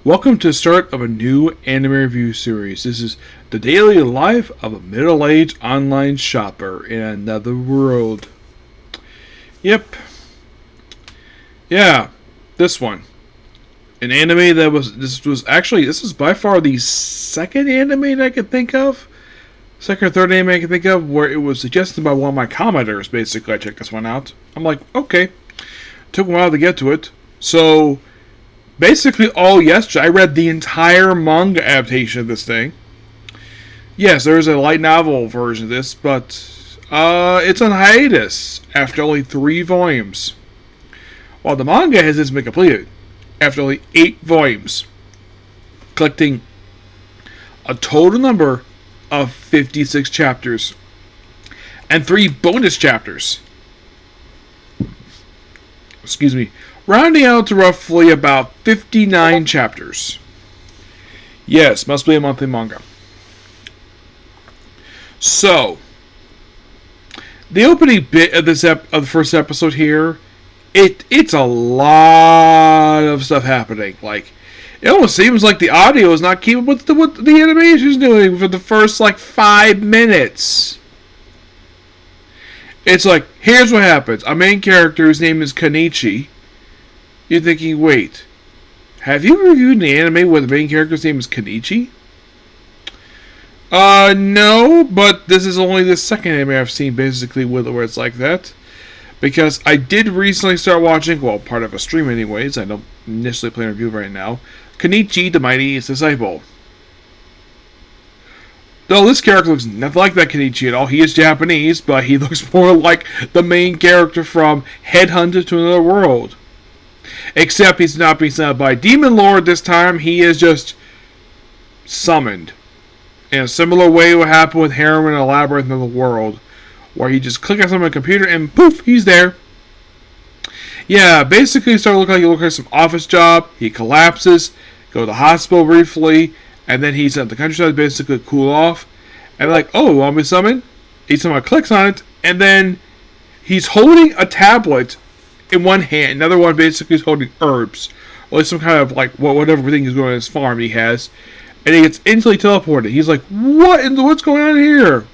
Welcome to the start of a new anime review series. This is the daily life of a middle-aged online shopper in another world. Yep. Yeah, this one. An anime that this is by far the second anime that I could think of. Second or third anime I could think of where it was suggested by one of my commenters, basically. I checked this one out. I'm like, okay. Took a while to get to it. So, basically all yesterday, I read the entire manga adaptation of this thing. Yes, there is a light novel version of this, but it's on hiatus after only 3 volumes. While the manga has been completed after only 8 volumes, collecting a total number of 56 chapters and 3 bonus chapters. Excuse me. Rounding out to roughly about 59 chapters. Yes, must be a monthly manga. So, the opening bit of this of the first episode here, it's a lot of stuff happening. Like, it almost seems like the audio is not keeping with what the animation is doing for the first 5 minutes. It's like, here's what happens. A main character whose name is Kenichi. You're thinking, wait, have you reviewed an anime where the main character's name is Kenichi? No, but this is only the second anime I've seen basically where it's like that. Because I did recently start watching, well, part of a stream anyways, I don't initially plan a review right now, Kenichi the Mightiest Disciple. Though this character looks nothing like that Kenichi at all. He is Japanese, but he looks more like the main character from Headhunter to Another World. Except he's not being summoned by Demon Lord this time. He is just summoned. In a similar way what happened with Heroine in a Labyrinth of the World, where you just click on something on a computer and poof, he's there. Yeah, basically started looking like he looks like some office job. He collapses, go to the hospital briefly, and then he's at the countryside to basically cool off. And like, oh, want me to summon? He somehow clicks on it, and then he's holding a tablet in one hand. Another one basically is holding herbs. Or at least some kind of whatever thing is going on his farm he has. And he gets instantly teleported. He's like, what's going on here?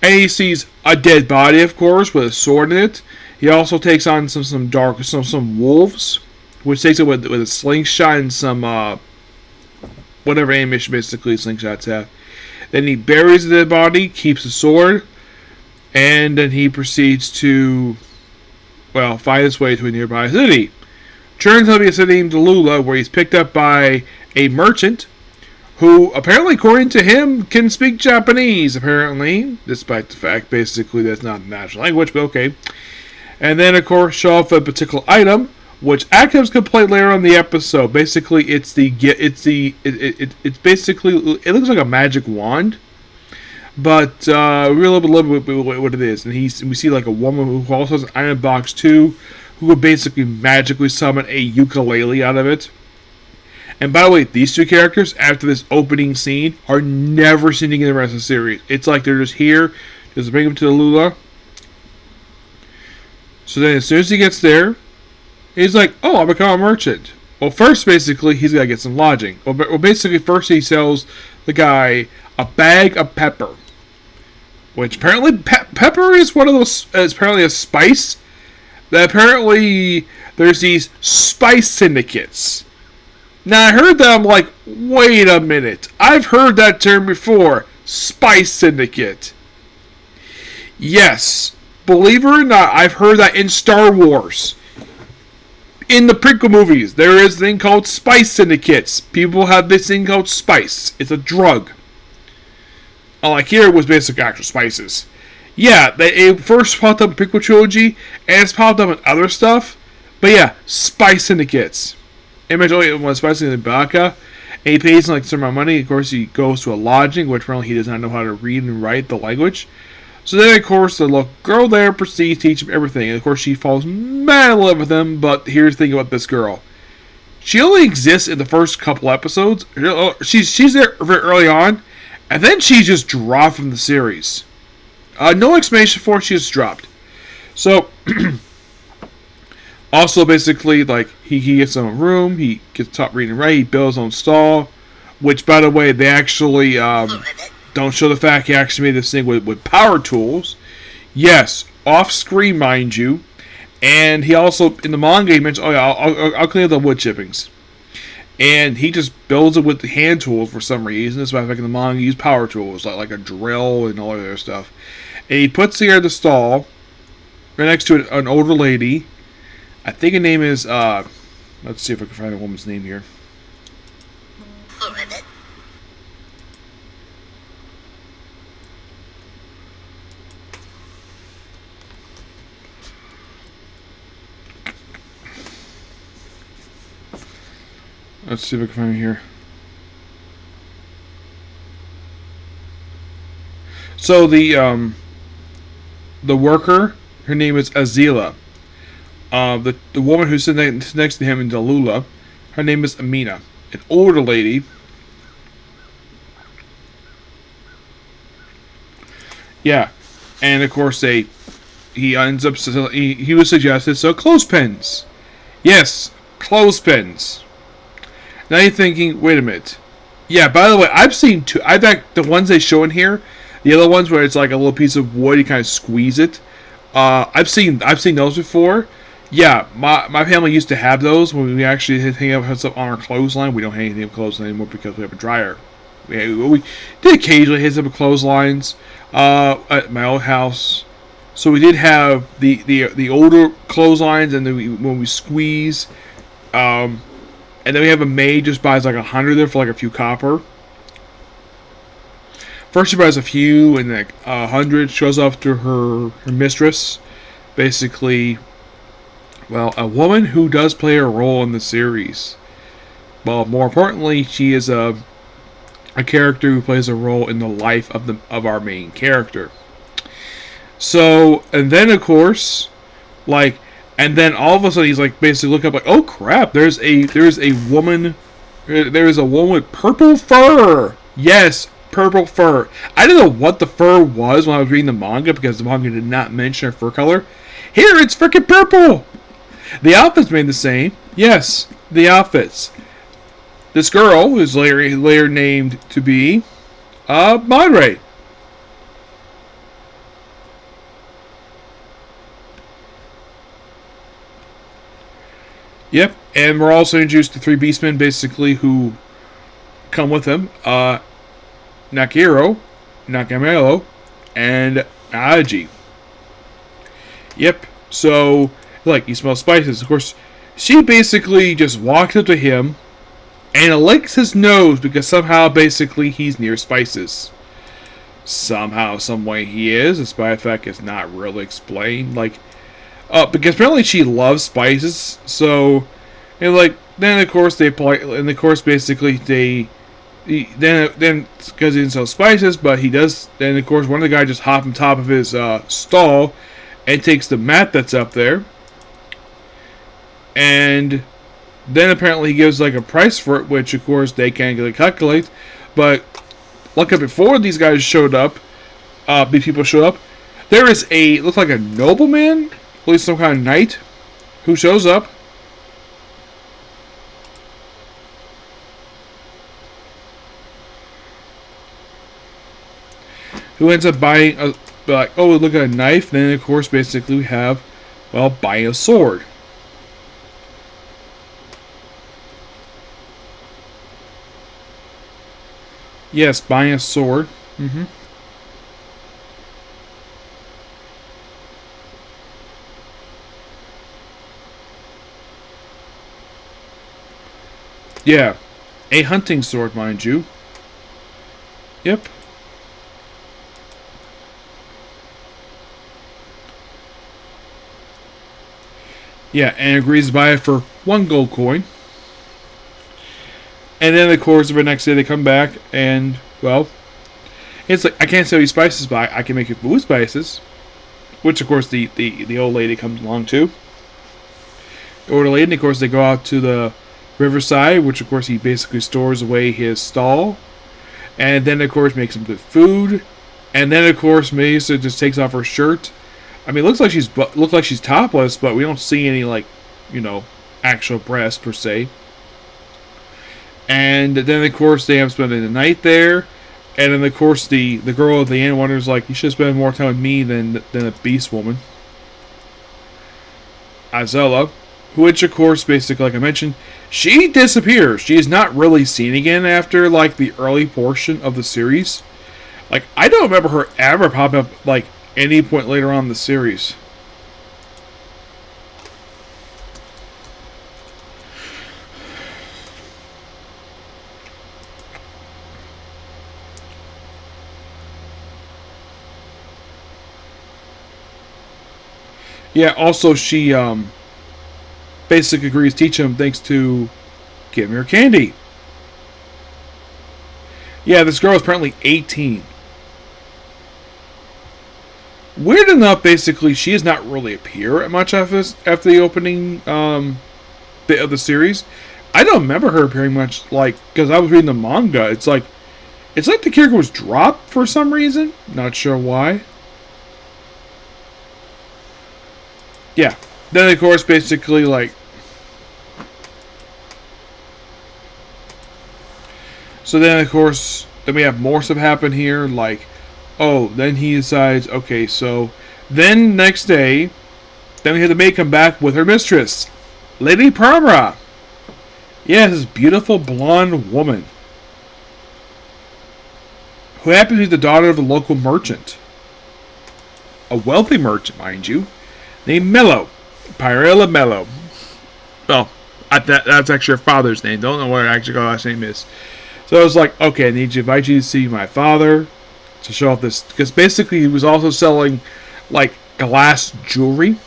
And he sees a dead body, of course, with a sword in it. He also takes on some wolves, which takes it with a slingshot and some whatever animation basically slingshots have. Then he buries the dead body, keeps the sword, and then he proceeds to, find his way to a nearby city. Turns out to be a city named Lula, where he's picked up by a merchant who, apparently, according to him, can speak Japanese, apparently, despite the fact, basically, that's not the national language, but okay. And then, of course, show off a particular item, which actives can play later on the episode. Basically, it's basically, it looks like a magic wand, but we're a little bit what it is. And we see a woman who also has an iron box too, who would basically magically summon a ukulele out of it. And by the way, these 2 characters, after this opening scene, are never seen again in the rest of the series. It's like they're just here, just bring them to the Lula. So then as soon as he gets there, he's like, oh, I'll become a merchant. Well, first, basically, he's got to get some lodging. Well, basically, first he sells the guy a bag of pepper. Which apparently, pepper is one of those, is apparently a spice. That apparently, there's these spice syndicates. Now, I heard that, I'm like, wait a minute. I've heard that term before. Spice syndicate. Yes. Believe it or not, I've heard that in Star Wars. In the prequel movies, there is a thing called spice syndicates. People have this thing called spice. It's a drug. Unlike here, it was basically actual spices. Yeah, it first popped up in prequel trilogy, and it's popped up in other stuff. But yeah, spice syndicates. Imagine when Spice in Baka, and he pays some amount of money. Of course, he goes to a lodging, which apparently he does not know how to read and write the language. So then, of course, the little girl there proceeds to teach him everything. And of course, she falls mad in love with him. But here's the thing about this girl: she only exists in the first couple episodes. She's there very early on, and then she just dropped from the series. No explanation for it. She just dropped. So Also, basically, like he gets his own room, he gets taught reading and writing, he builds his own stall. Which, by the way, they actually don't show the fact he actually made this thing with power tools. Yes, off screen, mind you. And he also, in the manga, he mentioned, oh yeah, I'll clean up the wood chippings. And he just builds it with the hand tools for some reason. That's why I think in the manga he used power tools, like a drill and all that other stuff. And he puts her in the stall, right next to an older lady. I think her name is, let's see if I can find a woman's name here. Let's see if I can find it here. So the worker, her name is Azila. The woman who's sitting next to him in Dalula, her name is Amina, an older lady. Yeah, and of course he ends up he was suggested clothespins. Yes, clothespins. Now you're thinking, wait a minute. Yeah, by the way, I've seen two. I think the ones they show in here, the other ones where it's like a little piece of wood, you kind of squeeze it. I've seen those before. Yeah, my family used to have those when we actually hang up on our clothesline. We don't hang anything up clothesline anymore because we have a dryer. We did occasionally hit up clotheslines at my old house. So we did have the older clotheslines, and then when we squeeze, and then we have a maid just buys like 100 there for like a few copper. First she buys a few, and like 100 shows off to her mistress. Basically, well, a woman who does play a role in the series. Well, more importantly, she is a character who plays a role in the life of our main character. So, and then of course, like, and then all of a sudden he's like basically look up like, oh crap, there's a woman with purple fur. Yes, purple fur. I didn't know what the fur was when I was reading the manga because the manga did not mention her fur color. Here it's freaking purple. The outfits made the same. Yes, the outfits. This girl is later named to be Madre. Yep, and we're also introduced to 3 beastmen basically who come with him. Nakiro, Nakamelo, and Aji. Yep, so, like, he smells spices. Of course, she basically just walks up to him and licks his nose because somehow, basically, he's near spices. Somehow, some way he is, despite the fact it's not really explained. Like, because apparently she loves spices, so, and like, then of course they apply, and of course basically then because he didn't sell spices, but he does, then of course one of the guys just hops on top of his stall and takes the mat that's up there, and then apparently he gives like a price for it, which of course they can't really calculate, but look at before these guys showed up, these people showed up, there is looks like a nobleman, at least some kind of knight, who shows up. Who ends up buying like, oh, look at a knife. Then, of course, basically we have, well, buying a sword. Yes, buying a sword. Mm-hmm. Yeah, a hunting sword, mind you. Yep. Yeah, and agrees to buy it for 1 gold coin. And then, of course, the next day they come back and, well, it's like, I can't sell you spices, but I can make you food spices. Which, of course, the old lady comes along too. The older lady, and of course, they go out to the riverside, which, of course, he basically stores away his stall. And then, of course, makes some good food. And then, of course, Mesa just takes off her shirt. I mean, it looks like she's topless, but we don't see any, like, actual breast per se. And then, of course, they have spending the night there. And then, of course, the girl at the end wonders, like, you should spend more time with me than a beast woman. Azella, which, of course, basically, like I mentioned, she disappears. She is not really seen again after, like, the early portion of the series. Like, I don't remember her ever popping up, like, any point later on in the series. Yeah, also she basically agrees to teach him thanks to give me her candy. Yeah, this girl is apparently 18. Weird enough, basically, she does not really appear much after the opening bit of the series. I don't remember her appearing much, like, because I was reading the manga. It's like the character was dropped for some reason. Not sure why. Yeah. Then, of course, basically, like... So then, of course, then we have more stuff happen here. Like, oh, then he decides, okay, so... Then, next day, then we have the maid come back with her mistress, Lady Parma. Yeah, this beautiful blonde woman. Who happens to be the daughter of a local merchant. A wealthy merchant, mind you. Named Mello. Pirella Mello. Well, that's actually her father's name. Don't know what her actual last name is. So I was like, okay, I need to invite you to see my father. To show off this. Because basically he was also selling, like, glass jewelry.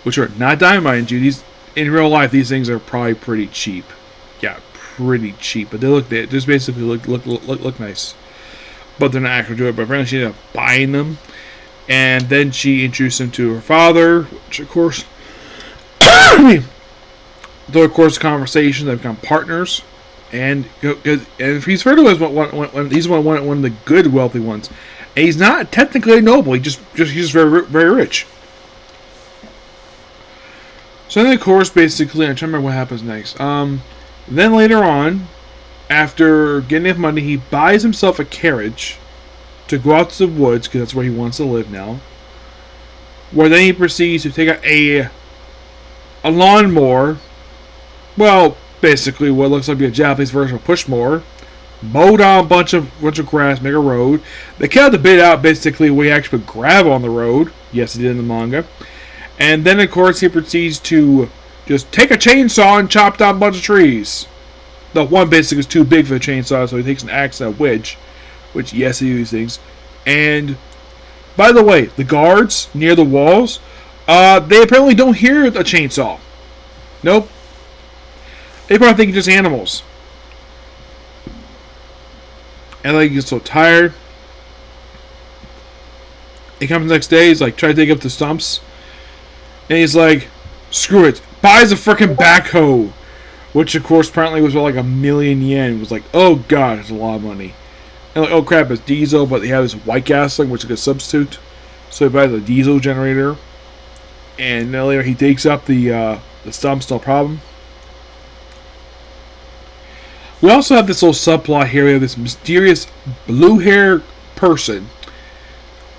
Which are not diamond, mind you. In real life, these things are probably pretty cheap. Yeah, pretty cheap. But they just basically look nice. But they're not actually jewelry. But apparently she ended up buying them. And then she introduced him to her father, which of course, though of course, conversations have become partners, and he's referred to as he's one of the good wealthy ones, and he's not technically a noble. He's just very very rich. So then, of course, basically, I'm trying to remember what happens next. Then later on, after getting enough money, he buys himself a carriage to go out to the woods, because that's where he wants to live now. Where then he proceeds to take out a lawnmower. Well, basically what looks like a Japanese version of push mower. Mow down a bunch of grass, make a road. They cut the bit out basically where he actually put gravel on the road. Yes, he did in the manga. And then of course he proceeds to just take a chainsaw and chop down a bunch of trees. The one basically is too big for the chainsaw, so he takes an axe and a wedge. Which, yes, he uses things. And, by the way, the guards near the walls, they apparently don't hear a chainsaw. Nope. They probably think it's just animals. And like, he gets so tired. He comes the next day, he's like, trying to dig up the stumps. And he's like, screw it. Buys a freaking backhoe. Which, of course, apparently was like 1,000,000 yen. It was like, oh god, it's a lot of money. And like, oh crap, it's diesel, but they have this white gasoline, which is a good substitute. So he buys a diesel generator. And then later he digs up the stumps, no problem. We also have this little subplot here. We have this mysterious blue-haired person.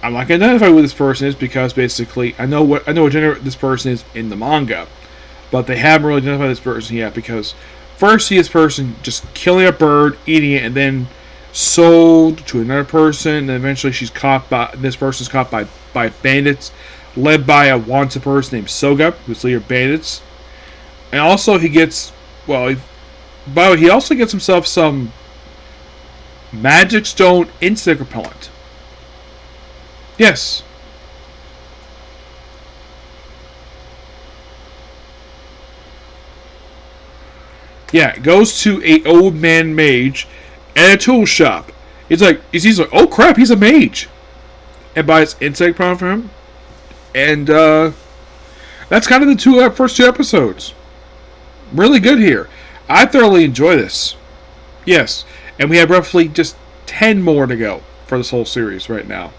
I'm not going to identify who this person is because basically I know what gender this person is in the manga. But they haven't really identified this person yet because first see this person just killing a bird, eating it, and then sold to another person, and eventually this person's caught by bandits led by a wanted person named Soga, who's leader of bandits. And also he gets he also gets himself some magic stone insect repellent. Yes. Yeah, it goes to a old man mage at a tool shop. He's like, oh crap, he's a mage, and buys insect repellent for him. And that's kind of the first two episodes. Really good here. I thoroughly enjoy this. Yes, and we have roughly just 10 more to go for this whole series right now.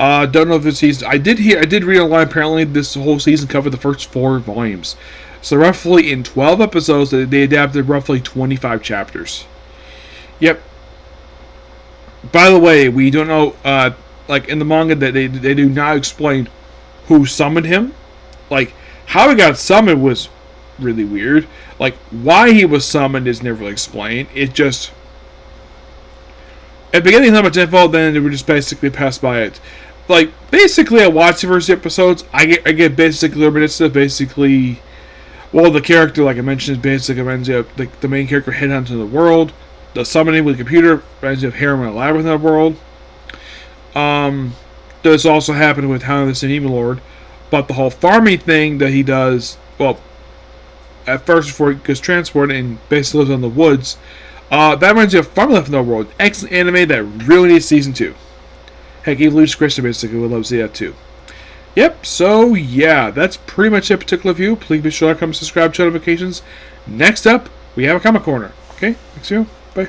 Don't know if this season. I did read online. Apparently, this whole season covered the first 4 volumes. So roughly in 12 episodes, they adapted roughly 25 chapters. Yep. By the way, we don't know. Like in the manga, that they do not explain who summoned him. Like how he got summoned was really weird. Like why he was summoned is never really explained. It just at the beginning, not much info. Then they were just basically passed by it. Like basically, I watched the first episodes. I get basically basically. Well, the character, like I mentioned, is basically reminds you of the main character headhunting the world. The summoning with the computer reminds you of Harem and Labyrinth in the world. This also happened with Hound of the Demon Lord. But the whole farming thing that he does, well, at first before he gets transported and basically lives in the woods, that reminds you of Farm Life in the World. Excellent anime that really needs season 2. Heck, even Lucius Christian basically would love to see that too. Yep, so yeah, that's pretty much a particular view. Please be sure to come subscribe to notifications. Next up, we have a Comic Corner. Okay, thanks you. Bye.